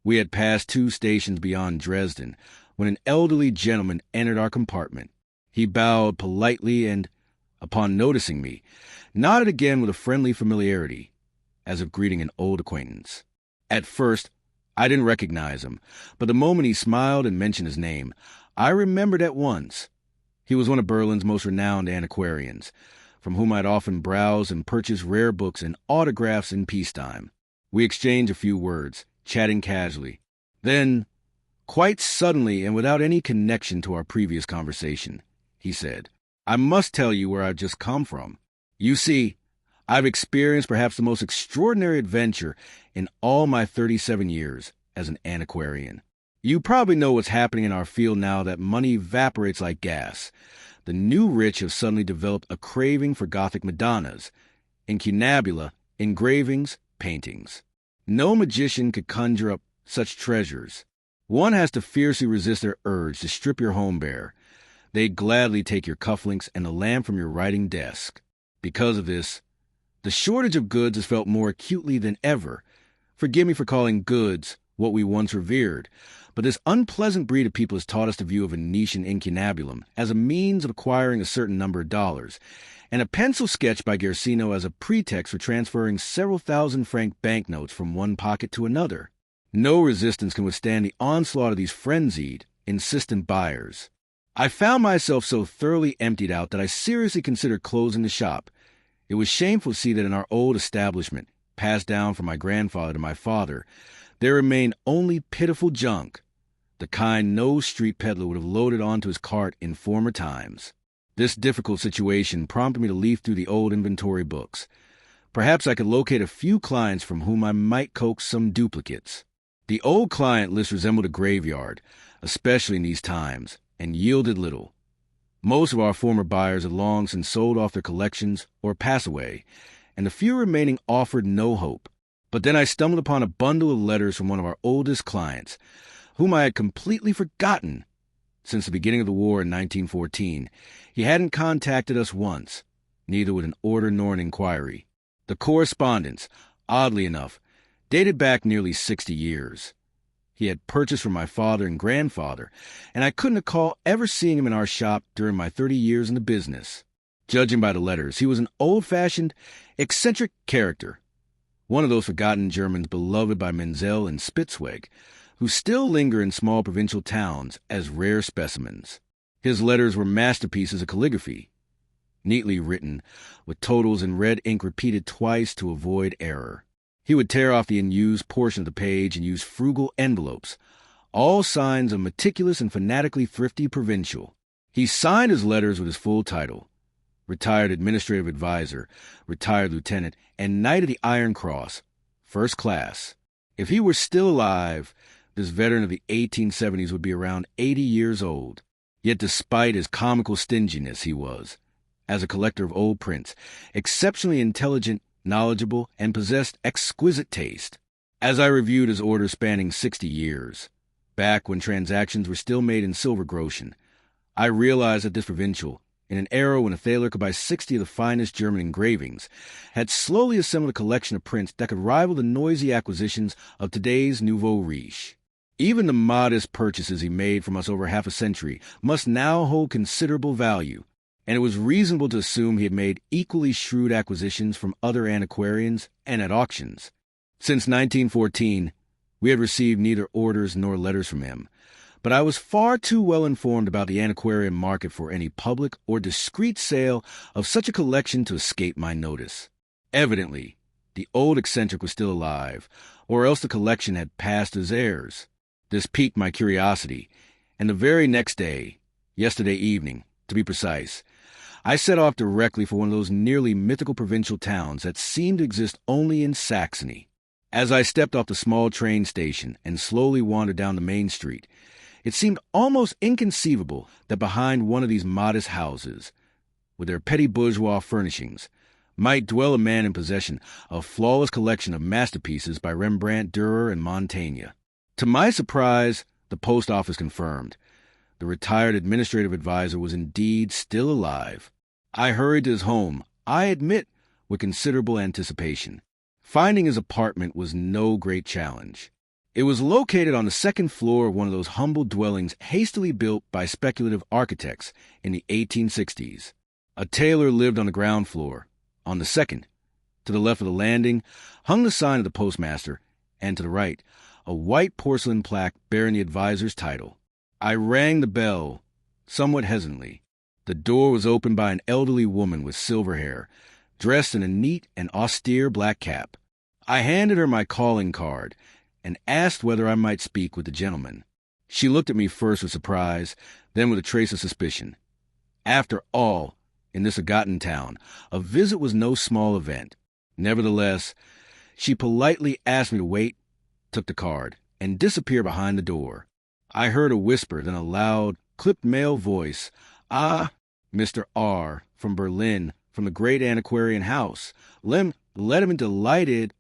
We had passed 2 stations beyond Dresden when an elderly gentleman entered our compartment. He bowed politely and, upon noticing me, nodded again with a friendly familiarity, as if greeting an old acquaintance. At first, I didn't recognize him, but the moment he smiled and mentioned his name, I remembered at once. He was one of Berlin's most renowned antiquarians, from whom I'd often browsed and purchased rare books and autographs in peacetime. We exchanged a few words, chatting casually. Then, quite suddenly and without any connection to our previous conversation, he said, "I must tell you where I've just come from. You see, I've experienced perhaps the most extraordinary adventure in all my 37 years as an antiquarian. You probably know what's happening in our field now that money evaporates like gas. The new rich have suddenly developed a craving for Gothic Madonnas, incunabula, engravings, paintings. No magician could conjure up such treasures. One has to fiercely resist their urge to strip your home bare. They'd gladly take your cufflinks and the lamp from your writing desk. Because of this, the shortage of goods is felt more acutely than ever. Forgive me for calling goods what we once revered, but this unpleasant breed of people has taught us the view of a Venetian incunabulum as a means of acquiring a certain number of dollars, and a pencil sketch by Gersino as a pretext for transferring several thousand-franc banknotes from one pocket to another. No resistance can withstand the onslaught of these frenzied, insistent buyers. I found myself so thoroughly emptied out that I seriously considered closing the shop. It was shameful to see that in our old establishment, passed down from my grandfather to my father, there remained only pitiful junk, the kind no street peddler would have loaded onto his cart in former times. This difficult situation prompted me to leaf through the old inventory books. Perhaps I could locate a few clients from whom I might coax some duplicates. The old client list resembled a graveyard, especially in these times, and yielded little. Most of our former buyers had long since sold off their collections or passed away, and the few remaining offered no hope. But then I stumbled upon a bundle of letters from one of our oldest clients, whom I had completely forgotten. Since the beginning of the war in 1914, he hadn't contacted us once, neither with an order nor an inquiry. The correspondence, oddly enough, dated back nearly 60 years. He had purchased from my father and grandfather, and I couldn't recall ever seeing him in our shop during my 30 years in the business. Judging by the letters, he was an old-fashioned, eccentric character, one of those forgotten Germans beloved by Menzel and Zweig, who still linger in small provincial towns as rare specimens. His letters were masterpieces of calligraphy, neatly written, with totals in red ink repeated twice to avoid error. He would tear off the unused portion of the page and use frugal envelopes, all signs of meticulous and fanatically thrifty provincial. He signed his letters with his full title: Retired Administrative Advisor, Retired Lieutenant, and Knight of the Iron Cross, First Class. If he were still alive, this veteran of the 1870s would be around 80 years old. Yet despite his comical stinginess, he was, as a collector of old prints, exceptionally intelligent, knowledgeable, and possessed exquisite taste. As I reviewed his orders spanning 60 years, back when transactions were still made in silver groschen, I realized that this provincial, in an era when a thaler could buy 60 of the finest German engravings, had slowly assembled a collection of prints that could rival the noisy acquisitions of today's nouveau riche. Even the modest purchases he made from us over half a century must now hold considerable value, and it was reasonable to assume he had made equally shrewd acquisitions from other antiquarians and at auctions. Since 1914, we had received neither orders nor letters from him, but I was far too well informed about the antiquarian market for any public or discreet sale of such a collection to escape my notice. Evidently, the old eccentric was still alive, or else the collection had passed his heirs. This piqued my curiosity, and the very next day, yesterday evening, to be precise, I set off directly for one of those nearly mythical provincial towns that seem to exist only in Saxony. As I stepped off the small train station and slowly wandered down the main street, it seemed almost inconceivable that behind one of these modest houses, with their petty bourgeois furnishings, might dwell a man in possession of a flawless collection of masterpieces by Rembrandt, Dürer, and Montaigne. To my surprise, the post office confirmed. The retired administrative advisor was indeed still alive. I hurried to his home, I admit, with considerable anticipation. Finding his apartment was no great challenge. It was located on the second floor of one of those humble dwellings hastily built by speculative architects in the 1860s. A tailor lived on the ground floor. On the second, to the left of the landing, hung the sign of the postmaster, and to the right, a white porcelain plaque bearing the advisor's title. I rang the bell, somewhat hesitantly. The door was opened by an elderly woman with silver hair, dressed in a neat and austere black cap. I handed her my calling card and asked whether I might speak with the gentleman. She looked at me first with surprise, then with a trace of suspicion. After all, in this forgotten town, a visit was no small event. Nevertheless, she politely asked me to wait, took the card, and disappeared behind the door. I heard a whisper, then a loud, clipped male voice. "Ah, Mr. R. from Berlin, from the great antiquarian house. Let him delighted."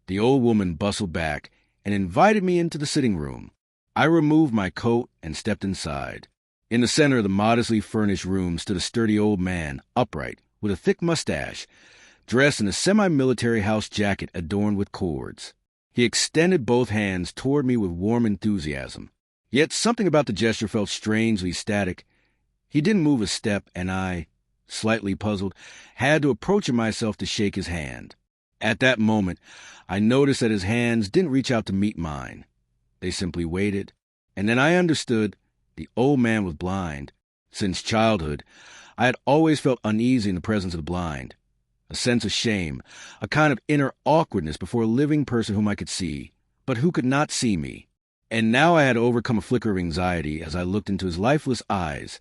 The old woman bustled back and invited me into the sitting room. I removed my coat and stepped inside. In the center of the modestly furnished room stood a sturdy old man, upright, with a thick mustache, dressed in a semi-military house jacket adorned with cords. He extended both hands toward me with warm enthusiasm. Yet something about the gesture felt strangely static. He didn't move a step, and I, slightly puzzled, had to approach him myself to shake his hand. At that moment, I noticed that his hands didn't reach out to meet mine. They simply waited, and then I understood the old man was blind. Since childhood, I had always felt uneasy in the presence of the blind, a sense of shame, a kind of inner awkwardness before a living person whom I could see, but who could not see me. And now I had overcome a flicker of anxiety as I looked into his lifeless eyes,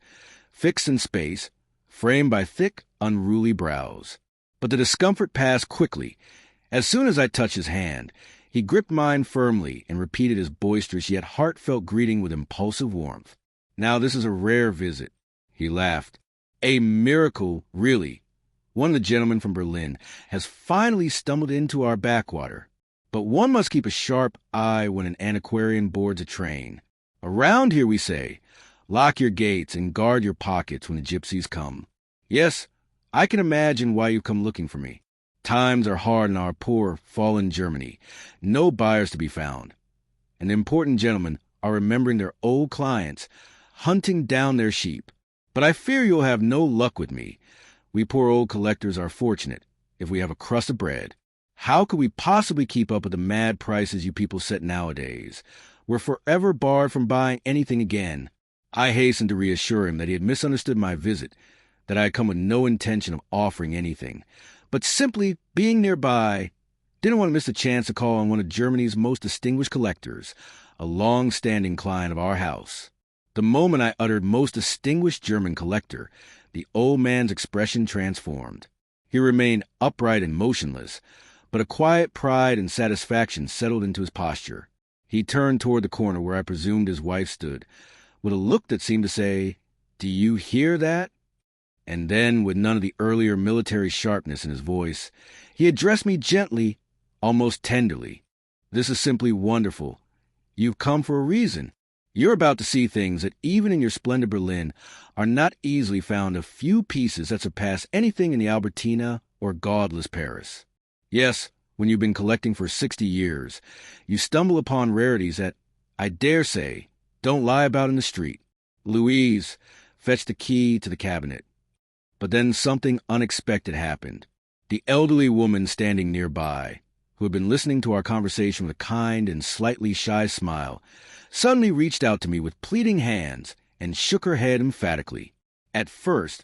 fixed in space, framed by thick, unruly brows. But the discomfort passed quickly. As soon as I touched his hand, he gripped mine firmly and repeated his boisterous yet heartfelt greeting with impulsive warmth. "Now this is a rare visit," he laughed. "A miracle, really. One of the gentlemen from Berlin has finally stumbled into our backwater. But one must keep a sharp eye when an antiquarian boards a train. Around here, we say, lock your gates and guard your pockets when the gypsies come. Yes, I can imagine why you've come looking for me. Times are hard in our poor, fallen Germany. No buyers to be found. And the important gentlemen are remembering their old clients, hunting down their sheep. But I fear you'll have no luck with me. We poor old collectors are fortunate if we have a crust of bread. How could we possibly keep up with the mad prices you people set nowadays? We're forever barred from buying anything again." I hastened to reassure him that he had misunderstood my visit, that I had come with no intention of offering anything, but simply being nearby, didn't want to miss a chance to call on one of Germany's most distinguished collectors, a long-standing client of our house. The moment I uttered "most distinguished German collector," the old man's expression transformed. He remained upright and motionless, but a quiet pride and satisfaction settled into his posture. He turned toward the corner where I presumed his wife stood, with a look that seemed to say, "Do you hear that?" And then, with none of the earlier military sharpness in his voice, he addressed me gently, almost tenderly. "This is simply wonderful. You've come for a reason. You're about to see things that, even in your splendid Berlin, are not easily found of few pieces that surpass anything in the Albertina or godless Paris. Yes, when you've been collecting for 60 years, you stumble upon rarities that, I dare say, don't lie about in the street." Louise fetched the key to the cabinet. But then something unexpected happened. The elderly woman standing nearby, who had been listening to our conversation with a kind and slightly shy smile, suddenly reached out to me with pleading hands and shook her head emphatically. At first,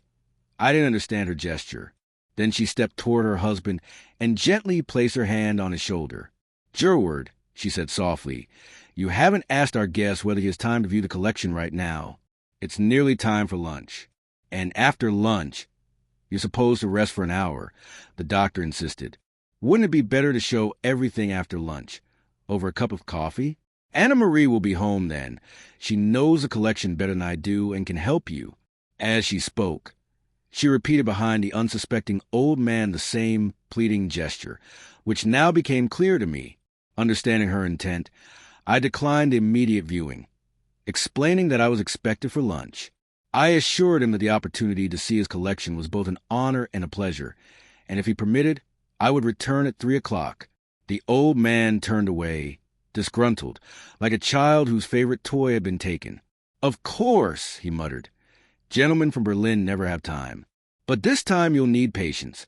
I didn't understand her gesture. Then she stepped toward her husband and gently placed her hand on his shoulder. "Gerward," she said softly, "you haven't asked our guest whether he has time to view the collection right now. It's nearly time for lunch. And after lunch, you're supposed to rest for an hour," the doctor insisted. "Wouldn't it be better to show everything after lunch, over a cup of coffee? Anna Marie will be home then. She knows the collection better than I do and can help you." As she spoke, she repeated behind the unsuspecting old man the same pleading gesture, which now became clear to me. Understanding her intent, I declined immediate viewing, explaining that I was expected for lunch. I assured him that the opportunity to see his collection was both an honor and a pleasure, and if he permitted, I would return at 3 o'clock. The old man turned away, disgruntled, like a child whose favorite toy had been taken. "Of course," he muttered. "Gentlemen from Berlin never have time. But this time you'll need patience.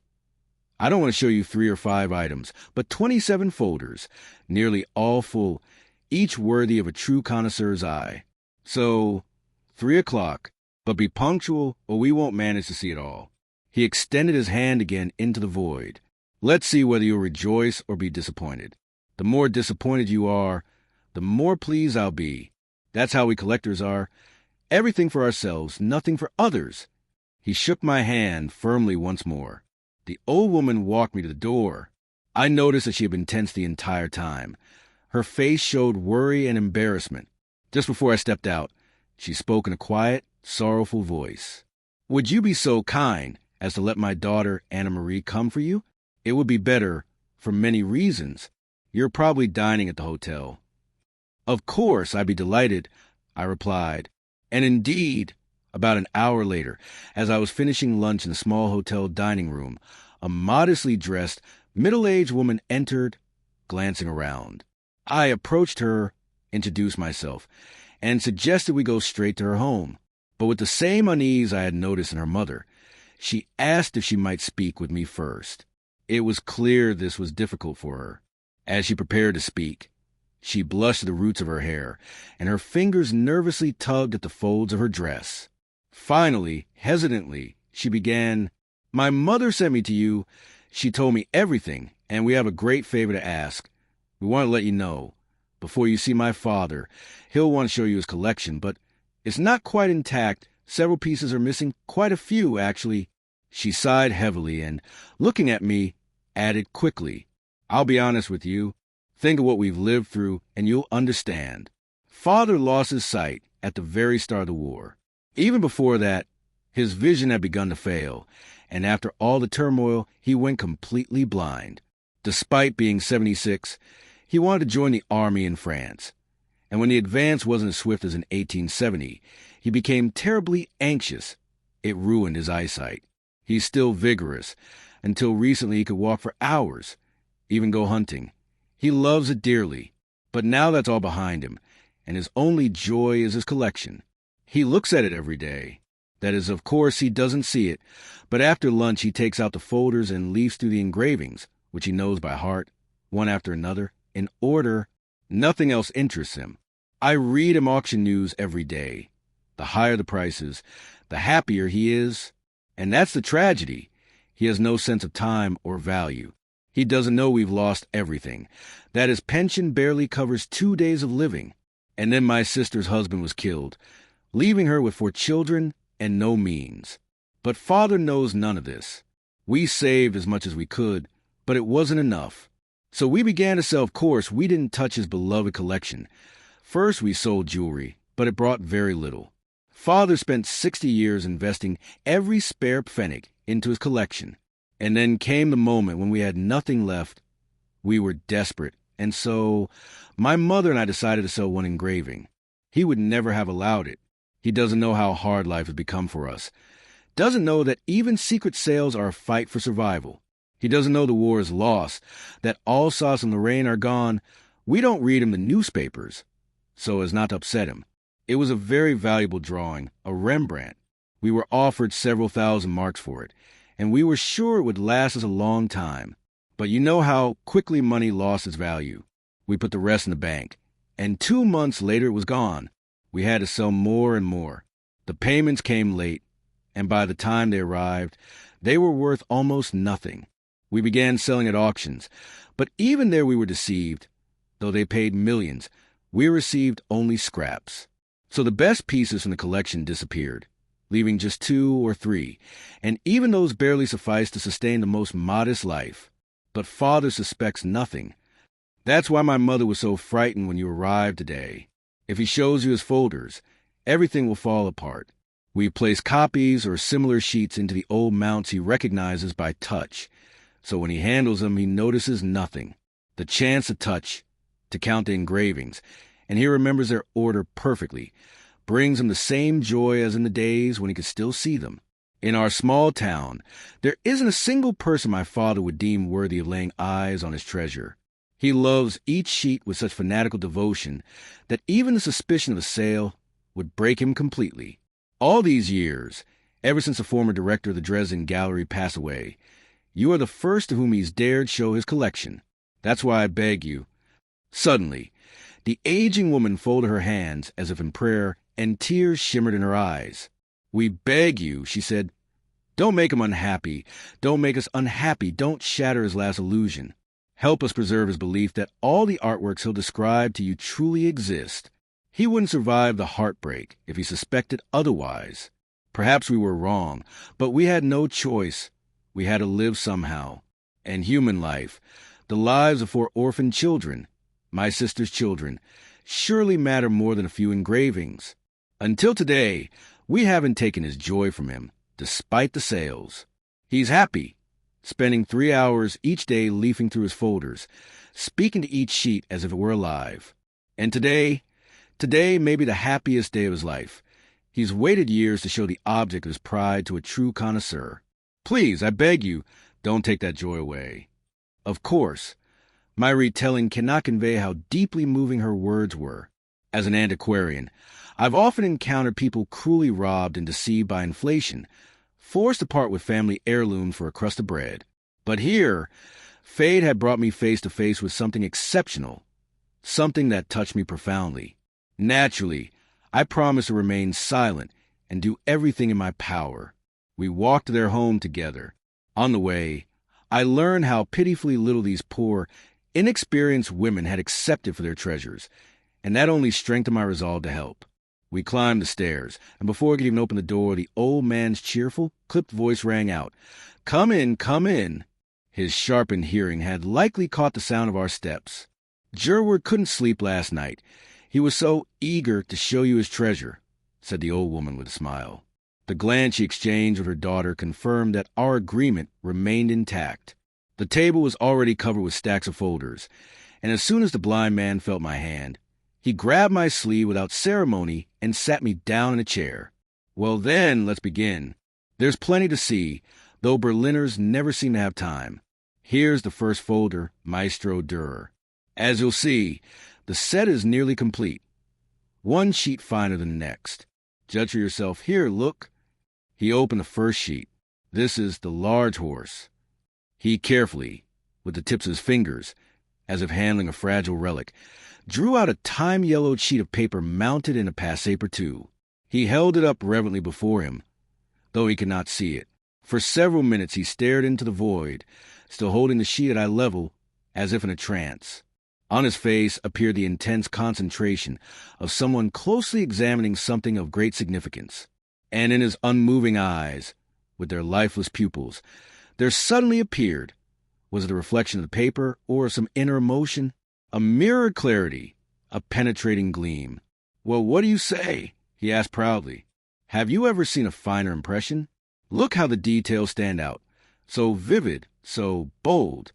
I don't want to show you 3 or 5 items, but 27 folders, nearly all full, each worthy of a true connoisseur's eye. So, 3 o'clock, but be punctual or we won't manage to see it all." He extended his hand again into the void. "Let's see whether you'll rejoice or be disappointed. The more disappointed you are, the more pleased I'll be. That's how we collectors are. Everything for ourselves, nothing for others." He shook my hand firmly once more. The old woman walked me to the door. I noticed that she had been tense the entire time. Her face showed worry and embarrassment. Just before I stepped out, she spoke in a quiet, sorrowful voice. "Would you be so kind as to let my daughter Anna Marie come for you? It would be better, for many reasons. You're probably dining at the hotel." "Of course, I'd be delighted," I replied. And indeed, about an hour later, as I was finishing lunch in the small hotel dining room, a modestly dressed, middle-aged woman entered, glancing around. I approached her, introduced myself, and suggested we go straight to her home. But with the same unease I had noticed in her mother, she asked if she might speak with me first. It was clear this was difficult for her. As she prepared to speak, she blushed to the roots of her hair, and her fingers nervously tugged at the folds of her dress. Finally, hesitantly, she began, "My mother sent me to you. She told me everything, and we have a great favor to ask. We want to let you know, before you see my father, he'll want to show you his collection, but it's not quite intact. Several pieces are missing, quite a few, actually." She sighed heavily and, looking at me, added quickly, "I'll be honest with you. Think of what we've lived through, and you'll understand. Father lost his sight at the very start of the war. Even before that, his vision had begun to fail, and after all the turmoil, he went completely blind. Despite being 76, he wanted to join the army in France. And when the advance wasn't as swift as in 1870, he became terribly anxious. It ruined his eyesight. He's still vigorous. Until recently, he could walk for hours, even go hunting. He loves it dearly, but now that's all behind him, and his only joy is his collection. He looks at it every day. That is, of course, he doesn't see it, but after lunch he takes out the folders and leafs through the engravings, which he knows by heart, one after another, in order. Nothing else interests him. I read him auction news every day. The higher the prices, the happier he is. And that's the tragedy. He has no sense of time or value. He doesn't know we've lost everything, that his pension barely covers 2 days of living. And then my sister's husband was killed, leaving her with 4 children and no means. But Father knows none of this. We saved as much as we could, but it wasn't enough. So we began to sell. Of course, we didn't touch his beloved collection. First we sold jewelry, but it brought very little. Father spent 60 years investing every spare pfennig into his collection. And then came the moment when we had nothing left. We were desperate, and so my mother and I decided to sell one engraving. He would never have allowed it. He doesn't know how hard life has become for us. Doesn't know that even secret sales are a fight for survival. He doesn't know the war is lost, that Alsace and Lorraine are gone. We don't read him the newspapers, so as not to upset him. It was a very valuable drawing, a Rembrandt. We were offered several thousand marks for it, and we were sure it would last us a long time. But you know how quickly money lost its value. We put the rest in the bank, and 2 months later it was gone. We had to sell more and more. The payments came late, and by the time they arrived, they were worth almost nothing. We began selling at auctions, but even there we were deceived. Though they paid millions, we received only scraps. So the best pieces from the collection disappeared, leaving just 2 or 3, and even those barely sufficed to sustain the most modest life. But Father suspects nothing. That's why my mother was so frightened when you arrived today. If he shows you his folders, everything will fall apart. We place copies or similar sheets into the old mounts he recognizes by touch, so when he handles them he notices nothing. The chance to touch, to count the engravings, and he remembers their order perfectly, brings him the same joy as in the days when he could still see them. In our small town, there isn't a single person my father would deem worthy of laying eyes on his treasure. He loves each sheet with such fanatical devotion that even the suspicion of a sale would break him completely. All these years, ever since the former director of the Dresden Gallery passed away, you are the first to whom he's dared show his collection. That's why I beg you. Suddenly, the aging woman folded her hands as if in prayer, and tears shimmered in her eyes. "We beg you," she said. "Don't make him unhappy. Don't make us unhappy. Don't shatter his last illusion. Help us preserve his belief that all the artworks he'll describe to you truly exist. He wouldn't survive the heartbreak if he suspected otherwise. Perhaps we were wrong, but we had no choice. We had to live somehow. And human life, the lives of 4 orphan children, my sister's children, surely matter more than a few engravings. Until today, we haven't taken his joy from him, despite the sales. He's happy, spending 3 hours each day leafing through his folders, speaking to each sheet as if it were alive. And today may be the happiest day of his life. He's waited years to show the object of his pride to a true connoisseur. Please, I beg you, don't take that joy away." Of course, my retelling cannot convey how deeply moving her words were. As an antiquarian, I've often encountered people cruelly robbed and deceived by inflation, forced to part with family heirlooms for a crust of bread. But here, fate had brought me face to face with something exceptional, something that touched me profoundly. Naturally, I promised to remain silent and do everything in my power. We walked to their home together. On the way, I learned how pitifully little these poor, inexperienced women had accepted for their treasures, and that only strengthened my resolve to help. We climbed the stairs, and before I could even open the door, the old man's cheerful, clipped voice rang out, "Come in, come in." His sharpened hearing had likely caught the sound of our steps. "Jerward couldn't sleep last night. He was so eager to show you his treasure," said the old woman with a smile. The glance she exchanged with her daughter confirmed that our agreement remained intact. The table was already covered with stacks of folders, and as soon as the blind man felt my hand, he grabbed my sleeve without ceremony and sat me down in a chair. "Well then, let's begin. There's plenty to see, though Berliners never seem to have time. Here's the first folder, Maestro Dürer. As you'll see, the set is nearly complete. One sheet finer than the next. Judge for yourself. Here, look." He opened the first sheet. This is the large horse. He carefully, with the tips of his fingers, as if handling a fragile relic, drew out a time-yellowed sheet of paper mounted in a passe-paper too. He held it up reverently before him, though he could not see it. For several minutes he stared into the void, still holding the sheet at eye level, as if in a trance. On his face appeared the intense concentration of someone closely examining something of great significance. And in his unmoving eyes, with their lifeless pupils, there suddenly appeared, was it the reflection of the paper or some inner emotion, a mirrored clarity, a penetrating gleam. "Well, what do you say?" he asked proudly. "Have you ever seen a finer impression? Look how the details stand out, so vivid, so bold.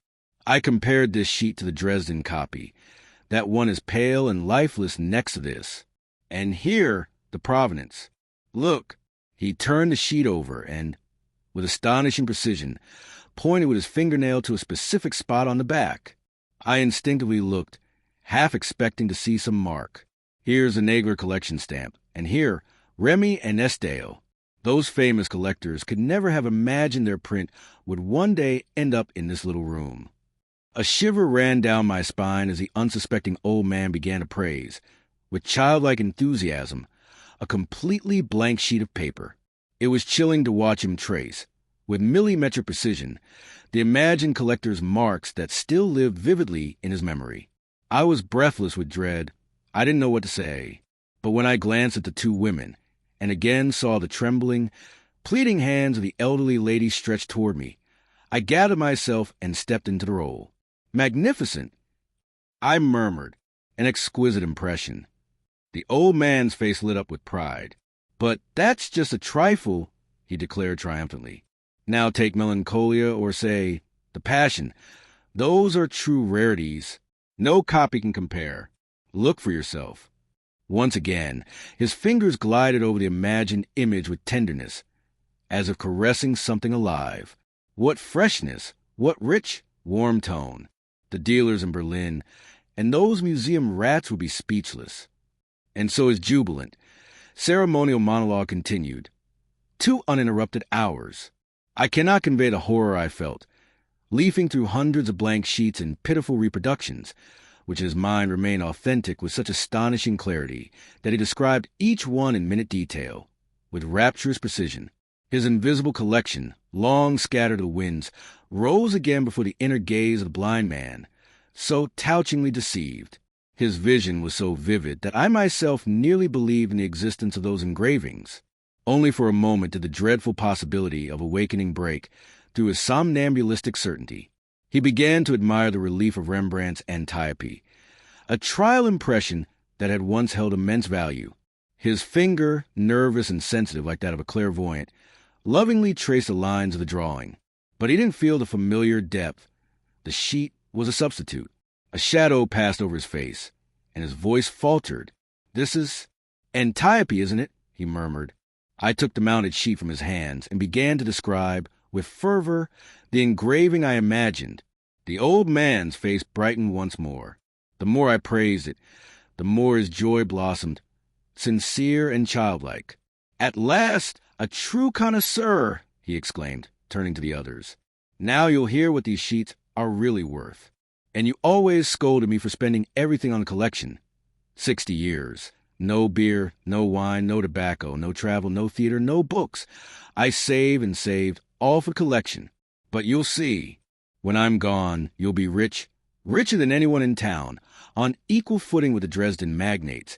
I compared this sheet to the Dresden copy. That one is pale and lifeless next to this. And here, the provenance. Look." He turned the sheet over and, with astonishing precision, pointed with his fingernail to a specific spot on the back. I instinctively looked, half expecting to see some mark. Here's a Nagler collection stamp, and here, Remy and Esdale. Those famous collectors could never have imagined their print would one day end up in this little room. A shiver ran down my spine as the unsuspecting old man began to praise, with childlike enthusiasm, a completely blank sheet of paper. It was chilling to watch him trace, with millimetric precision, the imagined collector's marks that still lived vividly in his memory. I was breathless with dread. I didn't know what to say. But when I glanced at the 2 women, and again saw the trembling, pleading hands of the elderly lady stretched toward me, I gathered myself and stepped into the role. "Magnificent!" I murmured, "an exquisite impression." The old man's face lit up with pride. "But that's just a trifle," he declared triumphantly. "Now take Melancholia or, say, The Passion. Those are true rarities. No copy can compare. Look for yourself." Once again, his fingers glided over the imagined image with tenderness, as if caressing something alive. What freshness! What rich, warm tone! the dealers in Berlin, and those museum rats would be speechless. And so his jubilant, ceremonial monologue continued. 2 uninterrupted hours. I cannot convey the horror I felt, leafing through hundreds of blank sheets and pitiful reproductions, which in his mind remained authentic with such astonishing clarity that he described each one in minute detail, with rapturous precision. His invisible collection, long scattered to the winds, rose again before the inner gaze of the blind man, so touchingly deceived. His vision was so vivid that I myself nearly believed in the existence of those engravings. Only for a moment did the dreadful possibility of awakening break through his somnambulistic certainty. He began to admire the relief of Rembrandt's Antiope, a trial impression that had once held immense value. His finger, nervous and sensitive like that of a clairvoyant, lovingly traced the lines of the drawing. But he didn't feel the familiar depth. The sheet was a substitute. A shadow passed over his face, and his voice faltered. "This is Antiope, isn't it?" he murmured. I took the mounted sheet from his hands and began to describe, with fervor, the engraving I imagined. The old man's face brightened once more. The more I praised it, the more his joy blossomed, sincere and childlike. "At last, a true connoisseur!" he exclaimed, turning to the others. "Now you'll hear what these sheets are really worth. And you always scolded me for spending everything on the collection. 60 years. No beer, no wine, no tobacco, no travel, no theater, no books. I saved and saved, all for the collection. But you'll see. When I'm gone, you'll be rich, richer than anyone in town, on equal footing with the Dresden magnates,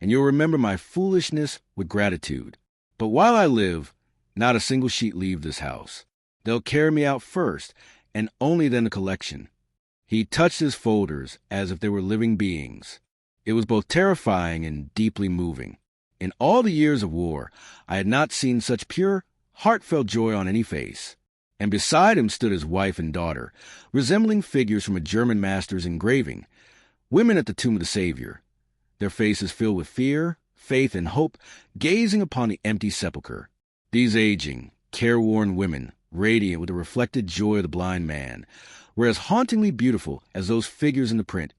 and you'll remember my foolishness with gratitude. But while I live, not a single sheet leave this house. They'll carry me out first, and only then the collection." He touched his folders as if they were living beings. It was both terrifying and deeply moving. In all the years of war, I had not seen such pure, heartfelt joy on any face. And beside him stood his wife and daughter, resembling figures from a German master's engraving, women at the tomb of the Savior, their faces filled with fear, faith, and hope, gazing upon the empty sepulchre. These aging, careworn women, radiant with the reflected joy of the blind man, were as hauntingly beautiful as those figures in the print,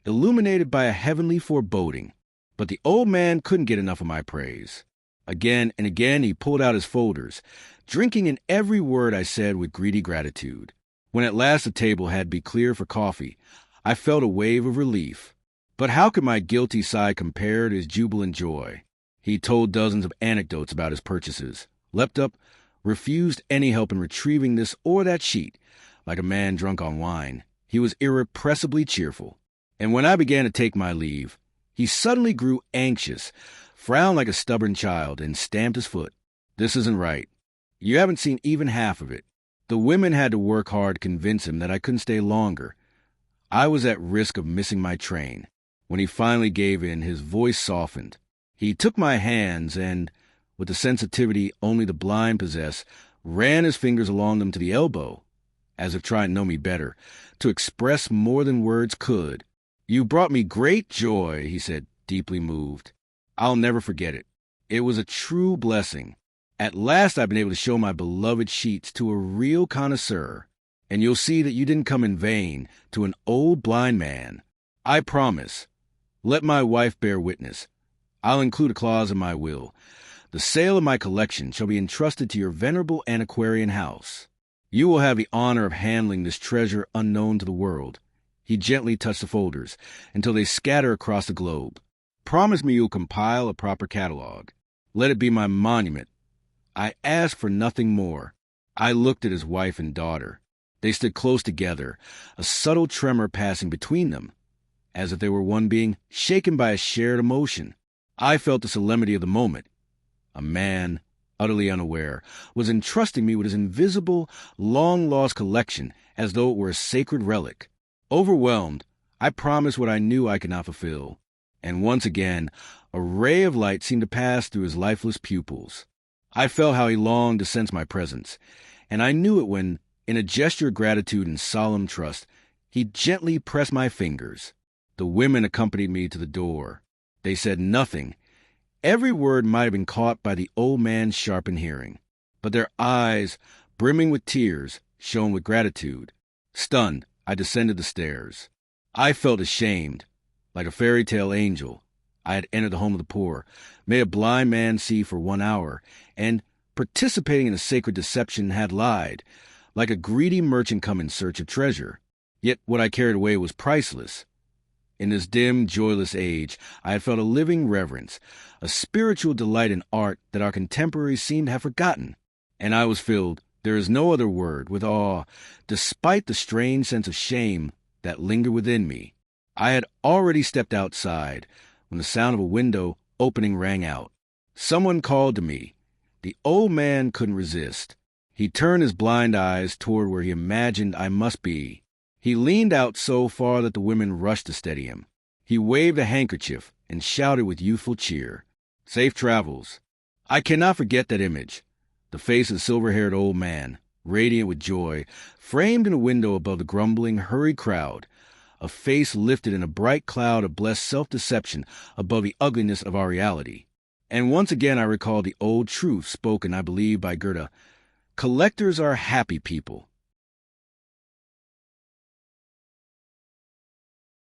illuminated by a heavenly foreboding. But the old man couldn't get enough of my praise. Again and again he pulled out his folders, drinking in every word I said with greedy gratitude. When at last the table had to be cleared for coffee, I felt a wave of relief. But how could my guilty side compare to his jubilant joy? He told dozens of anecdotes about his purchases, leapt up, refused any help in retrieving this or that sheet. Like a man drunk on wine, he was irrepressibly cheerful. And when I began to take my leave, he suddenly grew anxious, frowned like a stubborn child, and stamped his foot. "This isn't right. You haven't seen even half of it." The women had to work hard to convince him that I couldn't stay longer. I was at risk of missing my train. When he finally gave in, his voice softened. He took my hands and, with the sensitivity only the blind possess, ran his fingers along them to the elbow, as if trying to know me better, to express more than words could. "You brought me great joy," he said, deeply moved. "I'll never forget it. It was a true blessing. At last I've been able to show my beloved sheets to a real connoisseur, and you'll see that you didn't come in vain to an old blind man. I promise. Let my wife bear witness. I'll include a clause in my will. The sale of my collection shall be entrusted to your venerable antiquarian house. You will have the honor of handling this treasure unknown to the world." He gently touched the folders until they scatter across the globe. "Promise me you'll compile a proper catalog. Let it be my monument. I ask for nothing more." I looked at his wife and daughter. They stood close together, a subtle tremor passing between them, as if they were one being shaken by a shared emotion. I felt the solemnity of the moment. A man, utterly unaware, was entrusting me with his invisible, long-lost collection as though it were a sacred relic. Overwhelmed, I promised what I knew I could not fulfill. And once again, a ray of light seemed to pass through his lifeless pupils. I felt how he longed to sense my presence, and I knew it when, in a gesture of gratitude and solemn trust, he gently pressed my fingers. The women accompanied me to the door. They said nothing. Every word might have been caught by the old man's sharpened hearing, but their eyes, brimming with tears, shone with gratitude. Stunned, I descended the stairs. I felt ashamed, like a fairy tale angel. I had entered the home of the poor, made a blind man see for 1 hour, and, participating in a sacred deception, had lied, like a greedy merchant come in search of treasure. Yet what I carried away was priceless. In this dim, joyless age, I had felt a living reverence, a spiritual delight in art that our contemporaries seemed to have forgotten. And I was filled, there is no other word, with awe, despite the strange sense of shame that lingered within me. I had already stepped outside when the sound of a window opening rang out. Someone called to me. The old man couldn't resist. He turned his blind eyes toward where he imagined I must be. He leaned out so far that the women rushed to steady him. He waved a handkerchief and shouted with youthful cheer, "Safe travels." I cannot forget that image. The face of the silver-haired old man, radiant with joy, framed in a window above the grumbling, hurried crowd, a face lifted in a bright cloud of blessed self-deception above the ugliness of our reality. And once again I recalled the old truth spoken, I believe, by Goethe: collectors are happy people.